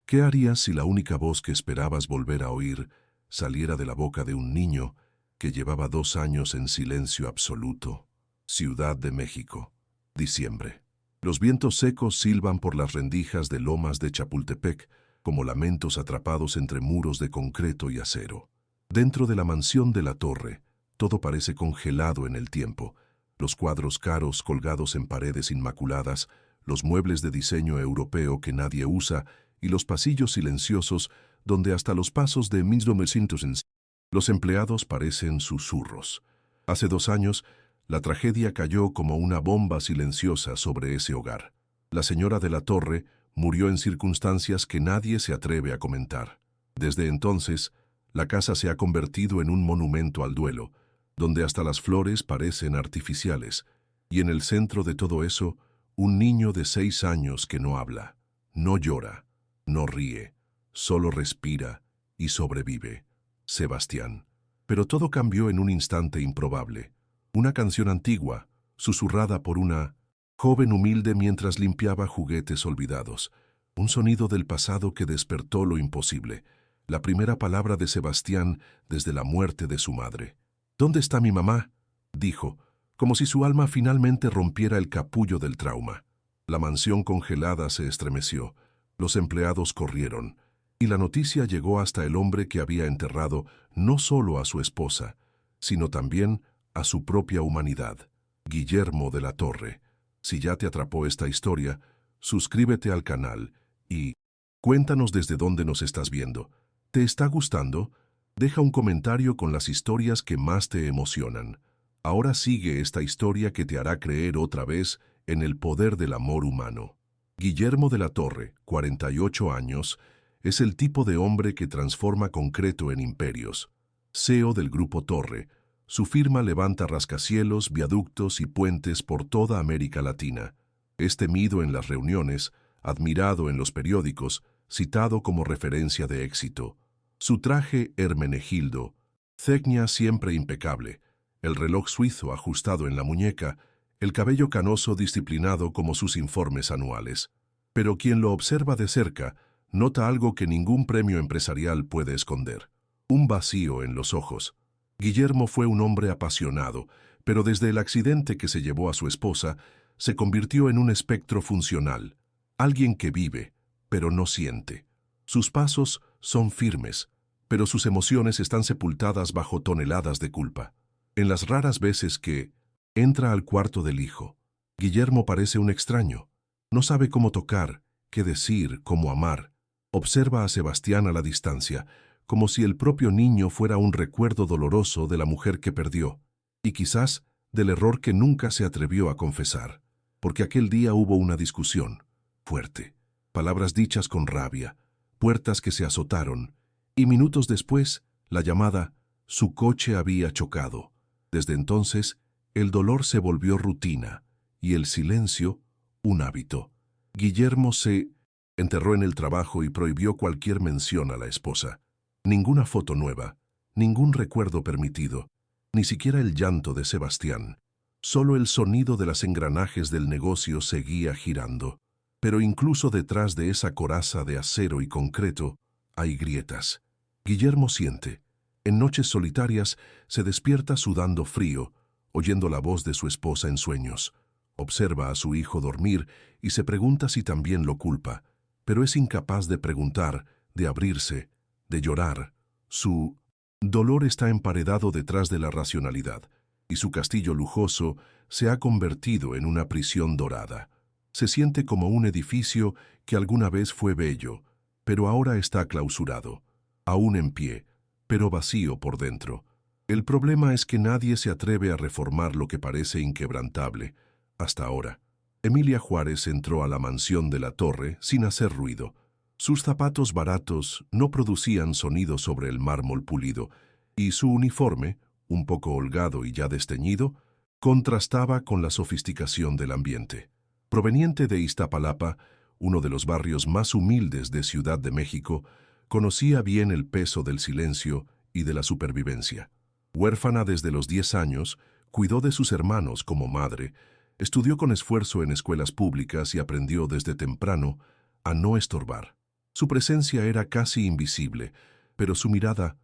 ¿Qué harías si la única voz que esperabas volver a oír saliera de la boca de un niño que llevaba 2 años en silencio absoluto? Ciudad de México, diciembre. Los vientos secos silban por las rendijas de lomas de Chapultepec como lamentos atrapados entre muros de concreto y acero. Dentro de la mansión de la torre, todo parece congelado en el tiempo. Los cuadros caros colgados en paredes inmaculadas, los muebles de diseño europeo que nadie usa y los pasillos silenciosos donde hasta los pasos de 1900 los empleados parecen susurros. Hace 2 años, la tragedia cayó como una bomba silenciosa sobre ese hogar. La señora de la torre murió en circunstancias que nadie se atreve a comentar. Desde entonces, la casa se ha convertido en un monumento al duelo, donde hasta las flores parecen artificiales, y en el centro de todo eso, un niño de 6 años que no habla, no llora, no ríe, solo respira y sobrevive. Sebastián. Pero todo cambió en un instante improbable. Una canción antigua, susurrada por una joven humilde mientras limpiaba juguetes olvidados. Un sonido del pasado que despertó lo imposible. La primera palabra de Sebastián desde la muerte de su madre. «¿Dónde está mi mamá?», dijo, como si su alma finalmente rompiera el capullo del trauma. La mansión congelada se estremeció. Los empleados corrieron. Y la noticia llegó hasta el hombre que había enterrado no solo a su esposa, sino también a su propia humanidad, Guillermo de la Torre. Si ya te atrapó esta historia, suscríbete al canal y cuéntanos desde dónde nos estás viendo. ¿Te está gustando? Deja un comentario con las historias que más te emocionan. Ahora sigue esta historia que te hará creer otra vez en el poder del amor humano. Guillermo de la Torre, 48 años, es el tipo de hombre que transforma concreto en imperios. CEO del Grupo Torre, su firma levanta rascacielos, viaductos y puentes por toda América Latina. Es temido en las reuniones, admirado en los periódicos, citado como referencia de éxito. Su traje Hermenegildo, ceña siempre impecable, el reloj suizo ajustado en la muñeca, el cabello canoso disciplinado como sus informes anuales. Pero quien lo observa de cerca nota algo que ningún premio empresarial puede esconder: un vacío en los ojos. Guillermo fue un hombre apasionado, pero desde el accidente que se llevó a su esposa, se convirtió en un espectro funcional, alguien que vive, pero no siente. Sus pasos son firmes, pero sus emociones están sepultadas bajo toneladas de culpa. En las raras veces que entra al cuarto del hijo, Guillermo parece un extraño. No sabe cómo tocar, qué decir, cómo amar. Observa a Sebastián a la distancia, como si el propio niño fuera un recuerdo doloroso de la mujer que perdió, y quizás del error que nunca se atrevió a confesar, porque aquel día hubo una discusión fuerte, palabras dichas con rabia, puertas que se azotaron, y minutos después, la llamada «su coche había chocado». Desde entonces, el dolor se volvió rutina, y el silencio, un hábito. Guillermo se enterró en el trabajo y prohibió cualquier mención a la esposa. Ninguna foto nueva, ningún recuerdo permitido, ni siquiera el llanto de Sebastián. Solo el sonido de los engranajes del negocio seguía girando. Pero incluso detrás de esa coraza de acero y concreto, hay grietas. Guillermo siente. En noches solitarias se despierta sudando frío, oyendo la voz de su esposa en sueños. Observa a su hijo dormir y se pregunta si también lo culpa, pero es incapaz de preguntar, de abrirse, de llorar. Su dolor está emparedado detrás de la racionalidad, y su castillo lujoso se ha convertido en una prisión dorada. Se siente como un edificio que alguna vez fue bello, pero ahora está clausurado, aún en pie, pero vacío por dentro. El problema es que nadie se atreve a reformar lo que parece inquebrantable, hasta ahora. Emilia Juárez entró a la mansión de la Torre sin hacer ruido. Sus zapatos baratos no producían sonido sobre el mármol pulido, y su uniforme, un poco holgado y ya desteñido, contrastaba con la sofisticación del ambiente. Proveniente de Iztapalapa, uno de los barrios más humildes de Ciudad de México, conocía bien el peso del silencio y de la supervivencia. Huérfana desde los 10 años, cuidó de sus hermanos como madre, estudió con esfuerzo en escuelas públicas y aprendió desde temprano a no estorbar. Su presencia era casi invisible, pero su mirada,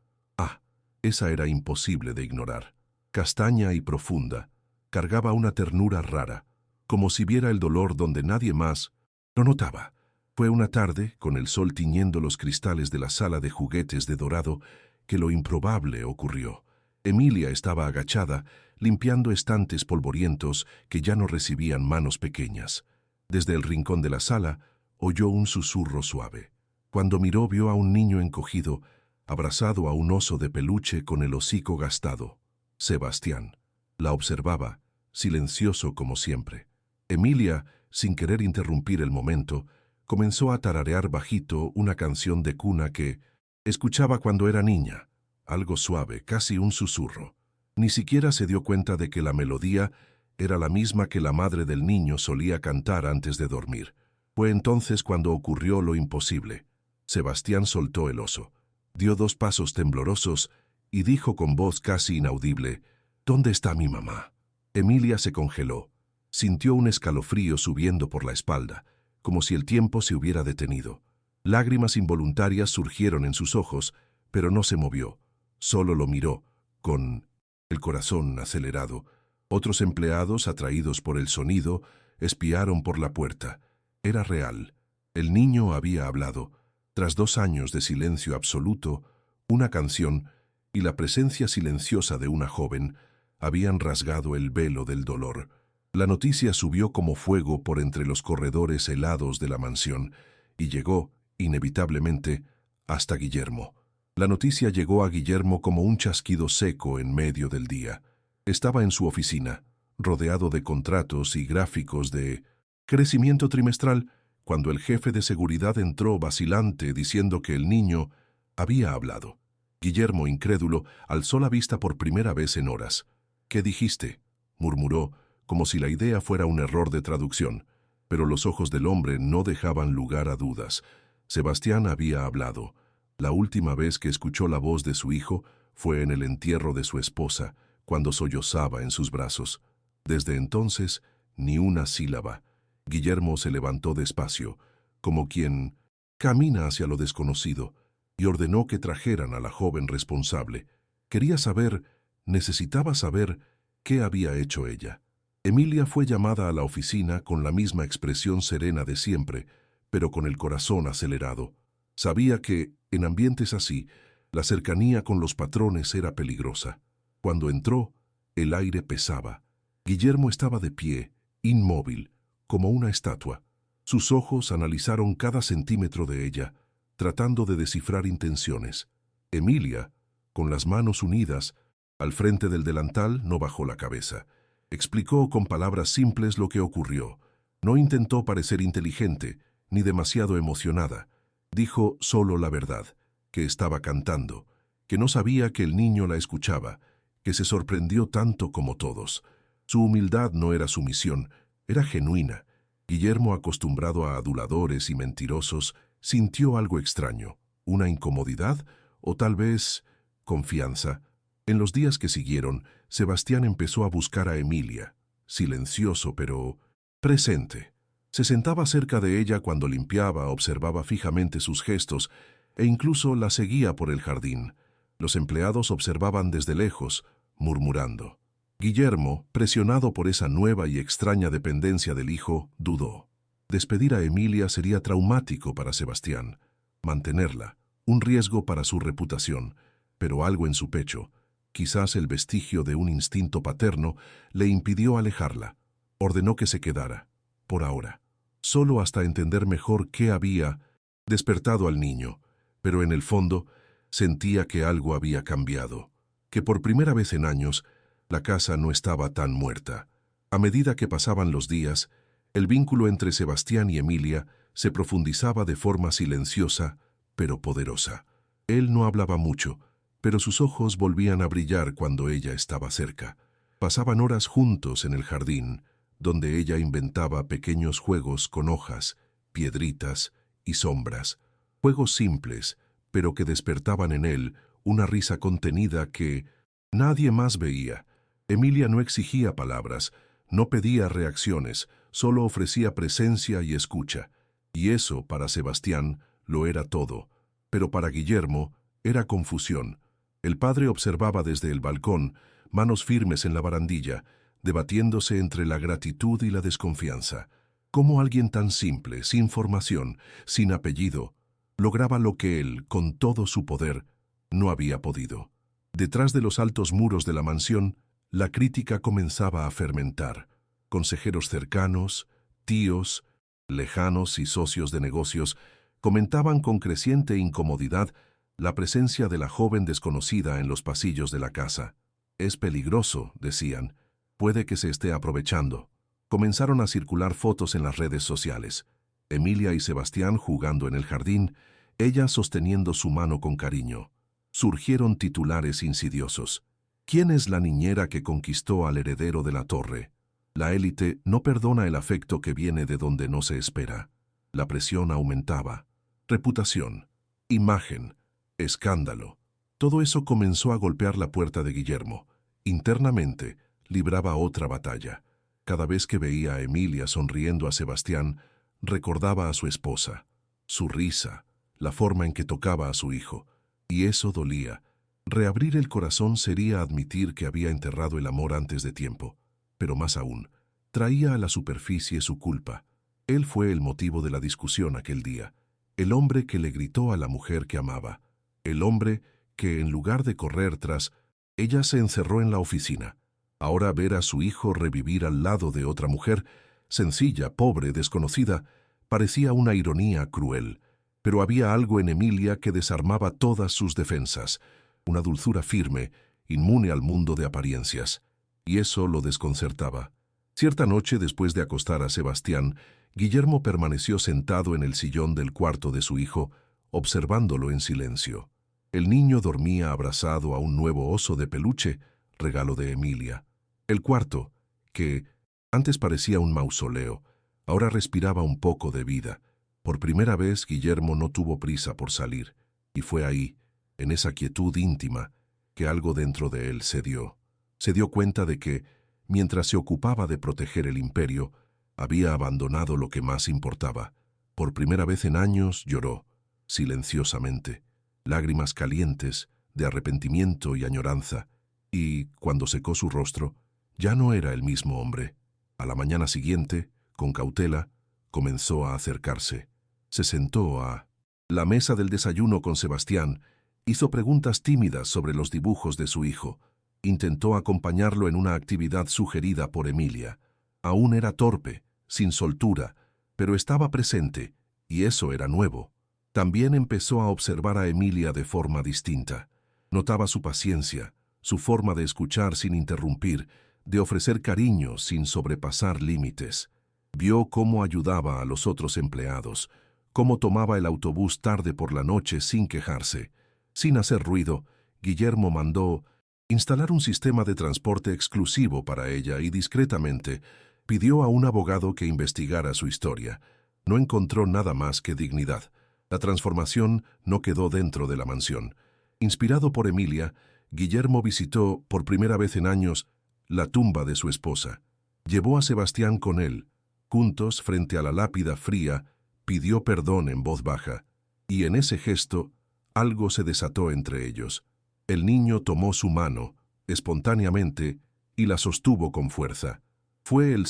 esa era imposible de ignorar. Castaña y profunda, cargaba una ternura rara, como si viera el dolor donde nadie más lo notaba. Fue una tarde, con el sol tiñendo los cristales de la sala de juguetes de dorado, que lo improbable ocurrió. Emilia estaba agachada, limpiando estantes polvorientos que ya no recibían manos pequeñas. Desde el rincón de la sala, oyó un susurro suave. Cuando miró, vio a un niño encogido, abrazado a un oso de peluche con el hocico gastado. Sebastián la observaba, silencioso como siempre. Emilia, sin querer interrumpir el momento, comenzó a tararear bajito una canción de cuna que escuchaba cuando era niña, algo suave, casi un susurro. Ni siquiera se dio cuenta de que la melodía era la misma que la madre del niño solía cantar antes de dormir. Fue entonces cuando ocurrió lo imposible. Sebastián soltó el oso, dio 2 pasos temblorosos y dijo con voz casi inaudible: «¿Dónde está mi mamá?». Emilia se congeló. Sintió un escalofrío subiendo por la espalda, como si el tiempo se hubiera detenido. Lágrimas involuntarias surgieron en sus ojos, pero no se movió. Solo lo miró, con el corazón acelerado. Otros empleados, atraídos por el sonido, espiaron por la puerta. Era real. El niño había hablado. Tras 2 años de silencio absoluto, una canción y la presencia silenciosa de una joven habían rasgado el velo del dolor. La noticia subió como fuego por entre los corredores helados de la mansión y llegó, inevitablemente, hasta Guillermo. La noticia llegó a Guillermo como un chasquido seco en medio del día. Estaba en su oficina, rodeado de contratos y gráficos de crecimiento trimestral, cuando el jefe de seguridad entró vacilante diciendo que el niño había hablado. Guillermo, incrédulo, alzó la vista por primera vez en horas. «¿Qué dijiste?», murmuró, como si la idea fuera un error de traducción, pero los ojos del hombre no dejaban lugar a dudas. Sebastián había hablado. La última vez que escuchó la voz de su hijo fue en el entierro de su esposa, cuando sollozaba en sus brazos. Desde entonces, ni una sílaba. Guillermo se levantó despacio, como quien camina hacia lo desconocido, y ordenó que trajeran a la joven responsable. Quería saber, necesitaba saber, qué había hecho ella. Emilia fue llamada a la oficina con la misma expresión serena de siempre, pero con el corazón acelerado. Sabía que, en ambientes así, la cercanía con los patrones era peligrosa. Cuando entró, el aire pesaba. Guillermo estaba de pie, inmóvil, como una estatua. Sus ojos analizaron cada centímetro de ella, tratando de descifrar intenciones. Emilia, con las manos unidas, al frente del delantal, no bajó la cabeza. Explicó con palabras simples lo que ocurrió. No intentó parecer inteligente, ni demasiado emocionada. Dijo solo la verdad, que estaba cantando, que no sabía que el niño la escuchaba, que se sorprendió tanto como todos. Su humildad no era sumisión, era genuina. Guillermo, acostumbrado a aduladores y mentirosos, sintió algo extraño, una incomodidad o tal vez confianza. En los días que siguieron, Sebastián empezó a buscar a Emilia, silencioso pero presente. Se sentaba cerca de ella cuando limpiaba, observaba fijamente sus gestos e incluso la seguía por el jardín. Los empleados observaban desde lejos, murmurando. Guillermo, presionado por esa nueva y extraña dependencia del hijo, dudó. Despedir a Emilia sería traumático para Sebastián. Mantenerla, un riesgo para su reputación, pero algo en su pecho, quizás el vestigio de un instinto paterno, le impidió alejarla. Ordenó que se quedara, por ahora, solo hasta entender mejor qué había despertado al niño, pero en el fondo sentía que algo había cambiado, que por primera vez en años la casa no estaba tan muerta. A medida que pasaban los días, el vínculo entre Sebastián y Emilia se profundizaba de forma silenciosa, pero poderosa. Él no hablaba mucho, pero sus ojos volvían a brillar cuando ella estaba cerca. Pasaban horas juntos en el jardín, donde ella inventaba pequeños juegos con hojas, piedritas y sombras. Juegos simples, pero que despertaban en él una risa contenida que nadie más veía. Emilia no exigía palabras, no pedía reacciones, solo ofrecía presencia y escucha. Y eso, para Sebastián, lo era todo, pero para Guillermo era confusión. El padre observaba desde el balcón, manos firmes en la barandilla, debatiéndose entre la gratitud y la desconfianza. ¿Cómo alguien tan simple, sin formación, sin apellido, lograba lo que él, con todo su poder, no había podido? Detrás de los altos muros de la mansión, la crítica comenzaba a fermentar. Consejeros cercanos, tíos, lejanos y socios de negocios comentaban con creciente incomodidad la presencia de la joven desconocida en los pasillos de la casa. «Es peligroso», decían, «puede que se esté aprovechando». Comenzaron a circular fotos en las redes sociales. Emilia y Sebastián jugando en el jardín, ella sosteniendo su mano con cariño. Surgieron titulares insidiosos. ¿Quién es la niñera que conquistó al heredero de la torre? La élite no perdona el afecto que viene de donde no se espera. La presión aumentaba. Reputación, imagen, escándalo. Todo eso comenzó a golpear la puerta de Guillermo. Internamente, libraba otra batalla. Cada vez que veía a Emilia sonriendo a Sebastián, recordaba a su esposa, su risa, la forma en que tocaba a su hijo. Y eso dolía. Reabrir el corazón sería admitir que había enterrado el amor antes de tiempo. Pero más aún, traía a la superficie su culpa. Él fue el motivo de la discusión aquel día. El hombre que le gritó a la mujer que amaba. El hombre que, en lugar de correr tras, ella se encerró en la oficina. Ahora ver a su hijo revivir al lado de otra mujer, sencilla, pobre, desconocida, parecía una ironía cruel. Pero había algo en Emilia que desarmaba todas sus defensas, una dulzura firme, inmune al mundo de apariencias. Y eso lo desconcertaba. Cierta noche, después de acostar a Sebastián, Guillermo permaneció sentado en el sillón del cuarto de su hijo, observándolo en silencio. El niño dormía abrazado a un nuevo oso de peluche, regalo de Emilia. El cuarto, que antes parecía un mausoleo, ahora respiraba un poco de vida. Por primera vez, Guillermo no tuvo prisa por salir, y fue ahí, en esa quietud íntima, que algo dentro de él cedió. Se dio cuenta de que, mientras se ocupaba de proteger el imperio, había abandonado lo que más importaba. Por primera vez en años lloró, silenciosamente, lágrimas calientes, de arrepentimiento y añoranza, y, cuando secó su rostro, ya no era el mismo hombre. A la mañana siguiente, con cautela, comenzó a acercarse. Se sentó a la mesa del desayuno con Sebastián, hizo preguntas tímidas sobre los dibujos de su hijo, intentó acompañarlo en una actividad sugerida por Emilia. Aún era torpe, sin soltura, pero estaba presente, y eso era nuevo. También empezó a observar a Emilia de forma distinta. Notaba su paciencia, su forma de escuchar sin interrumpir, de ofrecer cariño sin sobrepasar límites. Vio cómo ayudaba a los otros empleados, cómo tomaba el autobús tarde por la noche sin quejarse. Sin hacer ruido, Guillermo mandó instalar un sistema de transporte exclusivo para ella y discretamente pidió a un abogado que investigara su historia. No encontró nada más que dignidad. La transformación no quedó dentro de la mansión. Inspirado por Emilia, Guillermo visitó, por primera vez en años, la tumba de su esposa. Llevó a Sebastián con él. Juntos, frente a la lápida fría, pidió perdón en voz baja. Y en ese gesto, algo se desató entre ellos. El niño tomó su mano, espontáneamente, y la sostuvo con fuerza. Fue el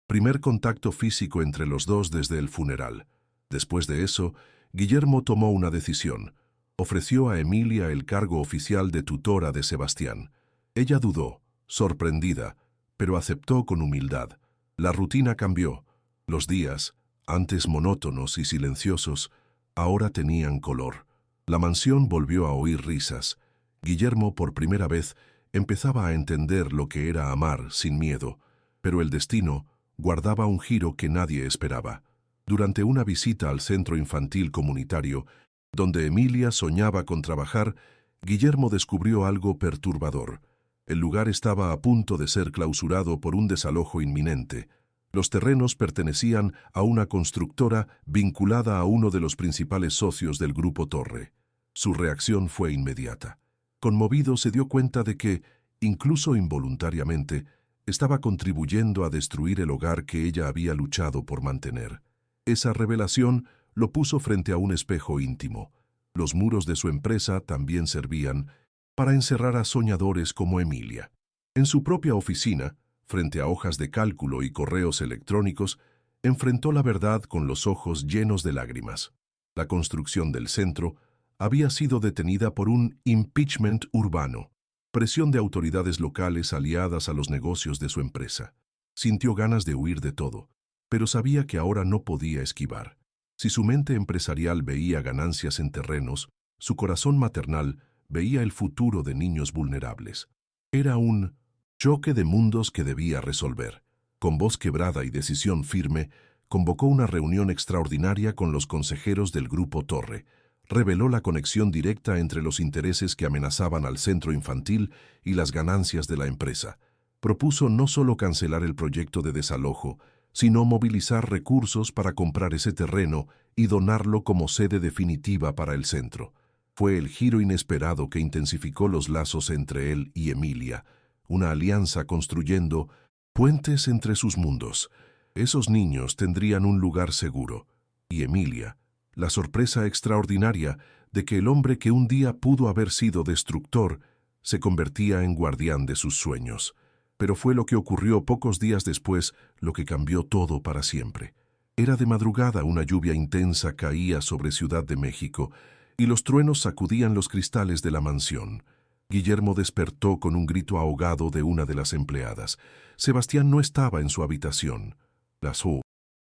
primer contacto físico entre los dos desde el funeral. Después de eso, Guillermo tomó una decisión. Ofreció a Emilia el cargo oficial de tutora de Sebastián. Ella dudó, sorprendida, pero aceptó con humildad. La rutina cambió. Los días, antes monótonos y silenciosos, ahora tenían color. La mansión volvió a oír risas. Guillermo, por primera vez, empezaba a entender lo que era amar sin miedo, pero el destino guardaba un giro que nadie esperaba. Durante una visita al centro infantil comunitario, donde Emilia soñaba con trabajar, Guillermo descubrió algo perturbador. El lugar estaba a punto de ser clausurado por un desalojo inminente. Los terrenos pertenecían a una constructora vinculada a uno de los principales socios del Grupo Torre. Su reacción fue inmediata. Conmovido, se dio cuenta de que, incluso involuntariamente, estaba contribuyendo a destruir el hogar que ella había luchado por mantener. Esa revelación lo puso frente a un espejo íntimo. Los muros de su empresa también servían para encerrar a soñadores como Emilia. En su propia oficina, frente a hojas de cálculo y correos electrónicos, enfrentó la verdad con los ojos llenos de lágrimas. La construcción del centro había sido detenida por un impeachment urbano, presión de autoridades locales aliadas a los negocios de su empresa. Sintió ganas de huir de todo, pero sabía que ahora no podía esquivar. Si su mente empresarial veía ganancias en terrenos, su corazón maternal veía el futuro de niños vulnerables. Era un choque de mundos que debía resolver. Con voz quebrada y decisión firme, convocó una reunión extraordinaria con los consejeros del Grupo Torre. Reveló la conexión directa entre los intereses que amenazaban al centro infantil y las ganancias de la empresa. Propuso no solo cancelar el proyecto de desalojo, sino movilizar recursos para comprar ese terreno y donarlo como sede definitiva para el centro. Fue el giro inesperado que intensificó los lazos entre él y Emilia, una alianza construyendo puentes entre sus mundos. Esos niños tendrían un lugar seguro. Y Emilia, la sorpresa extraordinaria de que el hombre que un día pudo haber sido destructor, se convertía en guardián de sus sueños. Pero fue lo que ocurrió pocos días después lo que cambió todo para siempre. Era de madrugada, una lluvia intensa caía sobre Ciudad de México y los truenos sacudían los cristales de la mansión. Guillermo despertó con un grito ahogado de una de las empleadas. Sebastián no estaba en su habitación. La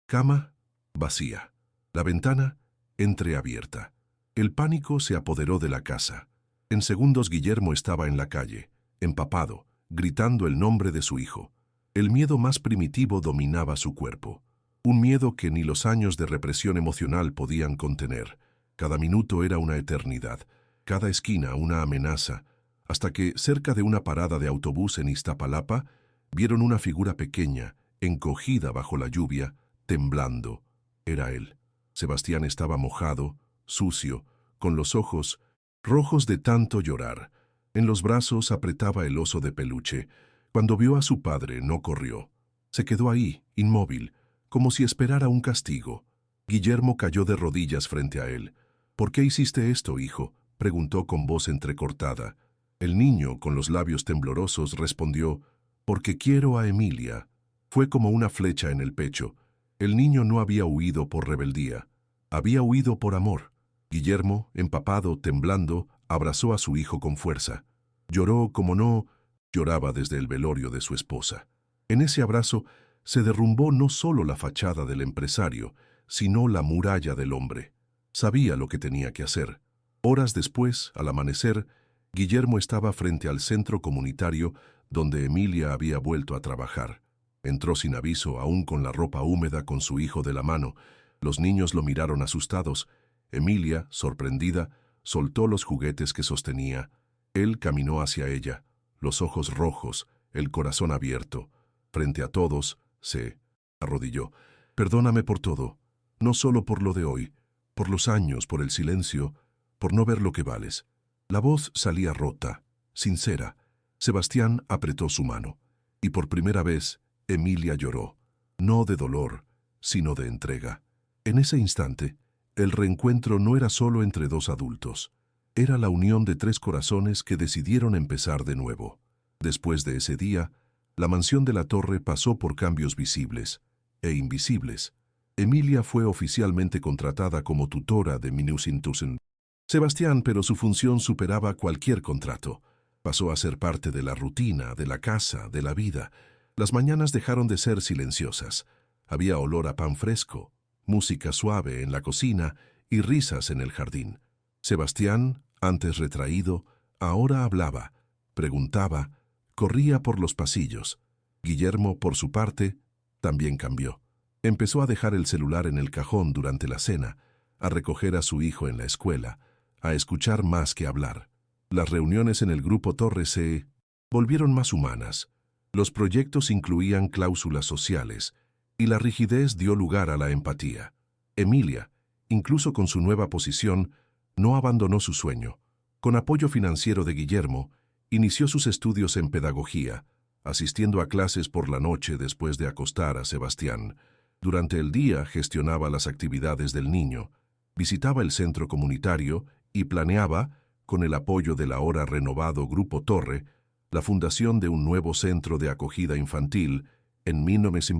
cama vacía. La ventana entreabierta. El pánico se apoderó de la casa. En segundos Guillermo estaba en la calle, empapado, gritando el nombre de su hijo. El miedo más primitivo dominaba su cuerpo. Un miedo que ni los años de represión emocional podían contener. Cada minuto era una eternidad, cada esquina una amenaza, hasta que, cerca de una parada de autobús en Iztapalapa, vieron una figura pequeña, encogida bajo la lluvia, temblando. Era él. Sebastián estaba mojado, sucio, con los ojos rojos de tanto llorar. En los brazos apretaba el oso de peluche. Cuando vio a su padre, no corrió. Se quedó ahí, inmóvil, como si esperara un castigo. Guillermo cayó de rodillas frente a él. «¿Por qué hiciste esto, hijo?», preguntó con voz entrecortada. El niño, con los labios temblorosos, respondió: «Porque quiero a Emilia». Fue como una flecha en el pecho. El niño no había huido por rebeldía. Había huido por amor. Guillermo, empapado, temblando, abrazó a su hijo con fuerza. Lloró como no lloraba desde el velorio de su esposa. En ese abrazo se derrumbó no solo la fachada del empresario, sino la muralla del hombre. Sabía lo que tenía que hacer. Horas después, al amanecer, Guillermo estaba frente al centro comunitario donde Emilia había vuelto a trabajar. Entró sin aviso, aún con la ropa húmeda, con su hijo de la mano. Los niños lo miraron asustados. Emilia, sorprendida, soltó los juguetes que sostenía. Él caminó hacia ella, los ojos rojos, el corazón abierto. Frente a todos, se arrodilló. «Perdóname por todo, no solo por lo de hoy, por los años, por el silencio, por no ver lo que vales». La voz salía rota, sincera. Sebastián apretó su mano, y por primera vez Emilia lloró, no de dolor, sino de entrega. En ese instante, el reencuentro no era solo entre dos adultos, era la unión de tres corazones que decidieron empezar de nuevo. Después de ese día, la mansión de la Torre pasó por cambios visibles e invisibles. Emilia fue oficialmente contratada como tutora de Minusintusen. Sebastián, pero su función superaba cualquier contrato. Pasó a ser parte de la rutina, de la casa, de la vida. Las mañanas dejaron de ser silenciosas. Había olor a pan fresco, música suave en la cocina y risas en el jardín. Sebastián, antes retraído, ahora hablaba, preguntaba, corría por los pasillos. Guillermo, por su parte, también cambió. Empezó a dejar el celular en el cajón durante la cena, a recoger a su hijo en la escuela, a escuchar más que hablar. Las reuniones en el Grupo Torre se volvieron más humanas. Los proyectos incluían cláusulas sociales, y la rigidez dio lugar a la empatía. Emilia, incluso con su nueva posición, no abandonó su sueño. Con apoyo financiero de Guillermo, inició sus estudios en pedagogía, asistiendo a clases por la noche después de acostar a Sebastián. Durante el día gestionaba las actividades del niño, visitaba el centro comunitario y planeaba, con el apoyo del ahora renovado Grupo Torre, la fundación de un nuevo centro de acogida infantil en 1900.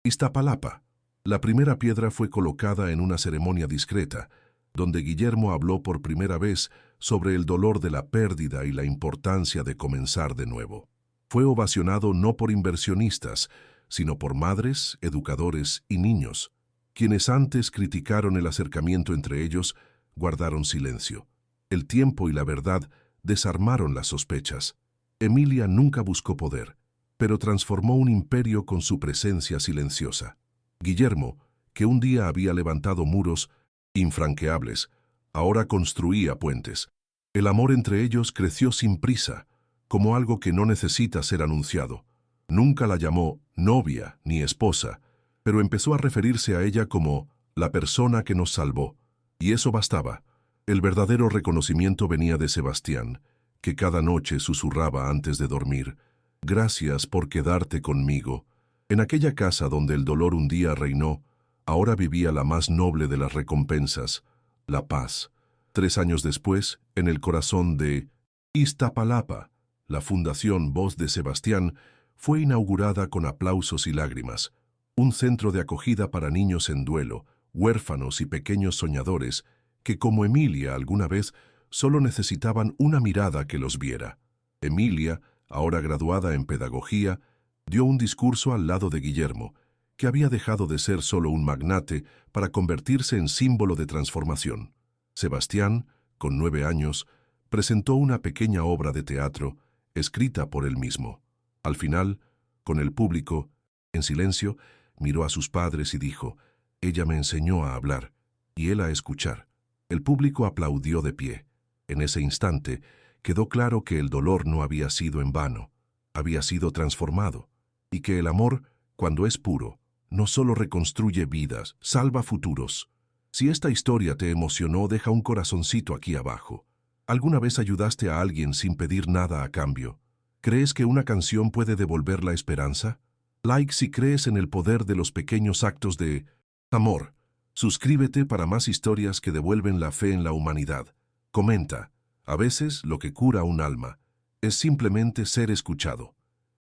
Iztapalapa. La primera piedra fue colocada en una ceremonia discreta, donde Guillermo habló por primera vez sobre el dolor de la pérdida y la importancia de comenzar de nuevo. Fue ovacionado no por inversionistas, sino por madres, educadores y niños, quienes antes criticaron el acercamiento entre ellos, guardaron silencio. El tiempo y la verdad desarmaron las sospechas. Emilia nunca buscó poder, pero transformó un imperio con su presencia silenciosa. Guillermo, que un día había levantado muros infranqueables, ahora construía puentes. El amor entre ellos creció sin prisa, como algo que no necesita ser anunciado. Nunca la llamó novia ni esposa, pero empezó a referirse a ella como la persona que nos salvó. Y eso bastaba. El verdadero reconocimiento venía de Sebastián, que cada noche susurraba antes de dormir: «Gracias por quedarte conmigo». En aquella casa donde el dolor un día reinó, ahora vivía la más noble de las recompensas, la paz. 3 años después, en el corazón de Iztapalapa, la Fundación Voz de Sebastián fue inaugurada con aplausos y lágrimas, un centro de acogida para niños en duelo, huérfanos y pequeños soñadores que, como Emilia alguna vez, solo necesitaban una mirada que los viera. Emilia, ahora graduada en pedagogía, dio un discurso al lado de Guillermo, que había dejado de ser solo un magnate para convertirse en símbolo de transformación. Sebastián, con 9 años, presentó una pequeña obra de teatro escrita por él mismo. Al final, con el público, en silencio, miró a sus padres y dijo: «Ella me enseñó a hablar y él a escuchar». El público aplaudió de pie. En ese instante, quedó claro que el dolor no había sido en vano, había sido transformado, y que el amor, cuando es puro, no solo reconstruye vidas, salva futuros. Si esta historia te emocionó, deja un corazoncito aquí abajo. ¿Alguna vez ayudaste a alguien sin pedir nada a cambio? ¿Crees que una canción puede devolver la esperanza? Like si crees en el poder de los pequeños actos de amor. Suscríbete para más historias que devuelven la fe en la humanidad. Comenta. A veces lo que cura un alma es simplemente ser escuchado.